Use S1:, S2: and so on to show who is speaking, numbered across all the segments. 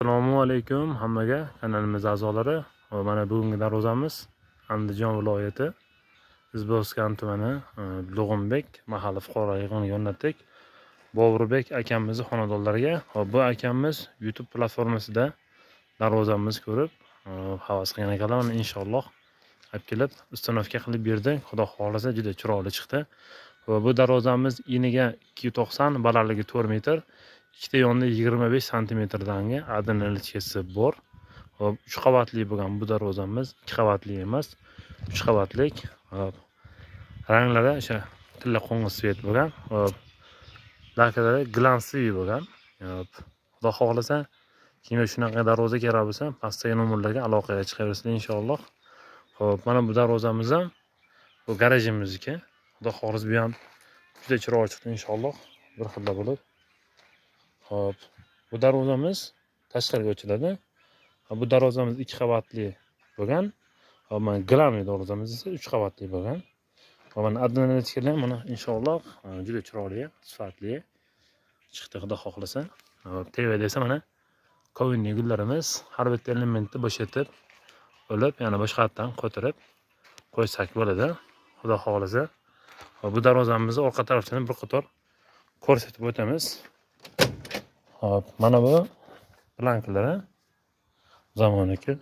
S1: Assalomu alaykum hammaga, kanalimiz a'zolari. Mana bugungi darvozamiz Andijon viloyati Izboskan tumani Lug'umbek mahalla fuqaro yig'iniga o'rnatdik. Boburbek akamizning xonadonlariga. Bu akamiz YouTube platformasida darvozamizni ko'rib havas qilgan ekanlar. Mana inshaalloh olib kelib ustanovka qilib berdi. Xudo xolasa juda chiroyli chiqdi. Va bu darvozamiz eniga 290, balandligi 4 metr. ikkita yonida 25 santimetrdangi adrenalichkasi bor. Hop, 3 qavatli bo'lgan bu darvozamiz 2 qavatli emas, 3 qavatlik. Hop. Ranglari o'sha tilla qo'ng'iz svet bo'lgan. Hop. Lakalari glansli bo'lgan. Hop. Xudo xolasa, kimga shunaqa darvoza kerak bo'lsa, pastdagi nomerlarga aloqaga chiqaversin inshaalloh. Hop, mana bu darvozamiz ham bu garajimizniki. Xudo xolasa bu ham juda chiroyli chiqdi inshaalloh. Bir xilda bo'lib. Hop, bu darvozamiz tashqariga ochiladi. Bu darvozamiz 2 qavatli bo'lgan. Hop, mana glamli darvozamiz esa 3 qavatli bo'lgan. Va mana adrenalichkalar ham mana inshaalloh juda chiroyli, sifatli chiqdi xudo xohlasa. Hop, tevada esa mana kovinli gullarimiz har bitta elementni bo'shatib, olib, yana boshqatdan qo'tirib qo'ysak bo'ladi. Xudo xohlasa. Bu darvozamizni orqa tarafidan bir qator ko'rsatib o'tamiz. Hop, mana bu plankalari zamoniki.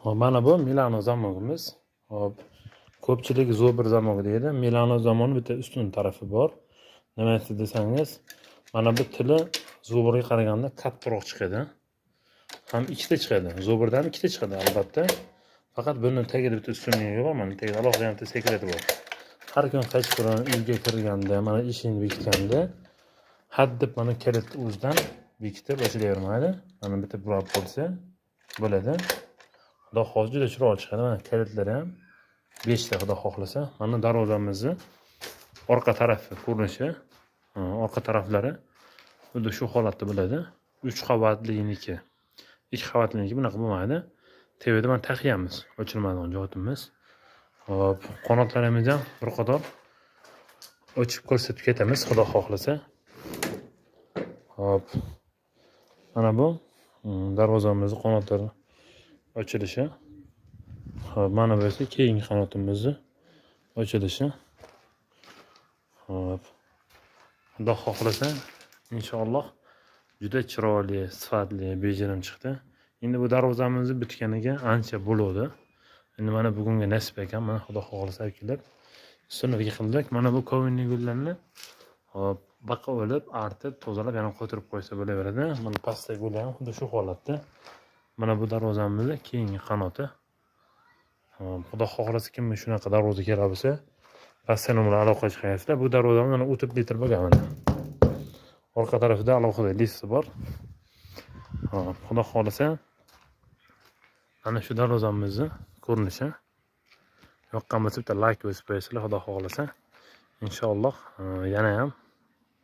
S1: Hop, mana bu Milano zamogimiz. Hop, ko'pchilik Zobir zamogi deydi. Milano zamoni bitta ustun tarafi bor. Nima desangiz, mana bu tili Zobirga qaraganda kattaroq chiqadi. Ham ikkita chiqadi. Zobirdan ikkita chiqadi albatta. Faqat buni tagida bitta ustunligi bor, mana tagida alohida bitta sekreti bor. Har kun qaytib turgan uyga kirganda, mana eshikni bekitganda had deb mana kalit o'zidan bekitib ochilavermaydi. Mana bitta burab bo'lsa bo'ladi. Xudo xohlasa juda chiroyli chiqadi. Mana kalitlari ham 5 ta xudo xohlasa. Mana darvozamizni orqa tarafi ko'rinishi, orqa taraflari xuddi shu holatda bo'ladi. 3 qavatliniki. 2 qavatliniki bunaqa bo'lmaydi. Tevada mana taqiyamiz, ochilmaydigan joyimiz. Hop, qanotlarimiz ham bir qator ochib ko'rsatib ketamiz, xudo xohlasa. Hop. Mana bu darvozamizning qanotlari ochilishi. Hop, mana bu esa keyingi qanotimizning ochilishi. Hop. Xudo xohlasa, inshaalloh juda chiroyli, sifatli, bejirim chiqdi. Endi bu darvozamizni bitganiga ancha bo'ldi. Endi mana bugunga nasib ekan, mana xudo xohlasa kelib sunovga qildik. Mana bu kovinli gullarni hop, baqa olib, artib, tozalab, yana qo'ytirib qo'ysa bo'laveradi. Mana pastdagi gullar ham xuddi shu holatda. Mana bu darvozamizning keyingi qanoti. Xudo xohlasa kimga shunaqa darvoza kerak bo'lsa, pastdagi nomerga aloqaga chiqasizlar. Bu darvozamiz mana 30 litr bo'lgan mana. Orqa tarafida alohida listi bor. Xudo xohlasa, ana shu darvozamizning ko'rinishi yoqqan bo'lsa bitta like bosib qo'yasizlar, xudo xohlasa. Inshaalloh yana ham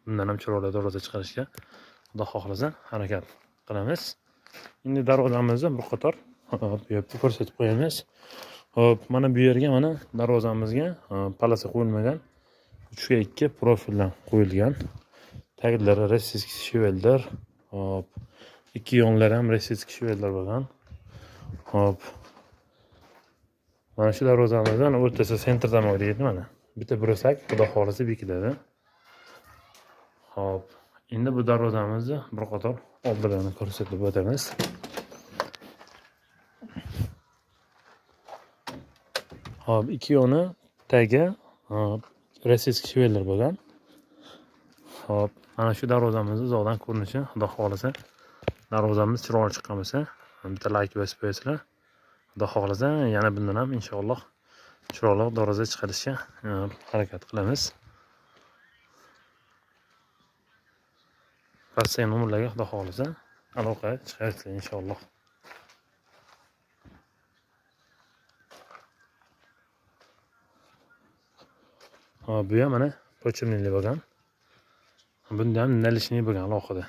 S1: bundan ham chiroyli darvoza chiqarishga xudo xohlasa harakat qilamiz. Endi darvozamizni bir qator bu yerda ko'rsatib qo'yamiz. Hop, mana bu yerga mana darvozamizga palasa qo'yilmagan 3x2 profildan qo'yilgan. Taglari rossiyskiy shivellar. Hop, ikki yonlari ham rossiyskiy shivellar bo'lgan. Hop. Mana shu darvozamizdan o'rtasi sentr zamog deydi mana. Bitta burasak xudo xolasa bekitadi. Hop. Endi bu darvozamizni bir qator oldilarini ko'rsatib o'tamiz. Hop, ikki yoni tagi rossiyskiy shivellar bo'lgan. Hop, mana shu darvozamizni uzoqdan ko'rinishi, xudo xolasa darvozamiz chiroyli chiqqan bo'lsa, bitta like bosib qo'yasizlar. Xudo xohlasa, yana bundan ham inshaalloh chiroyli darvoza chiqarishga harakat qilamiz. Pastdagi nomerlarga xudo xohlasa aloqa chiqarishlar inshaalloh. Hop, bu ham mana pochimli bo'lgan. Bunda ham nalishni bo'lgan alohida.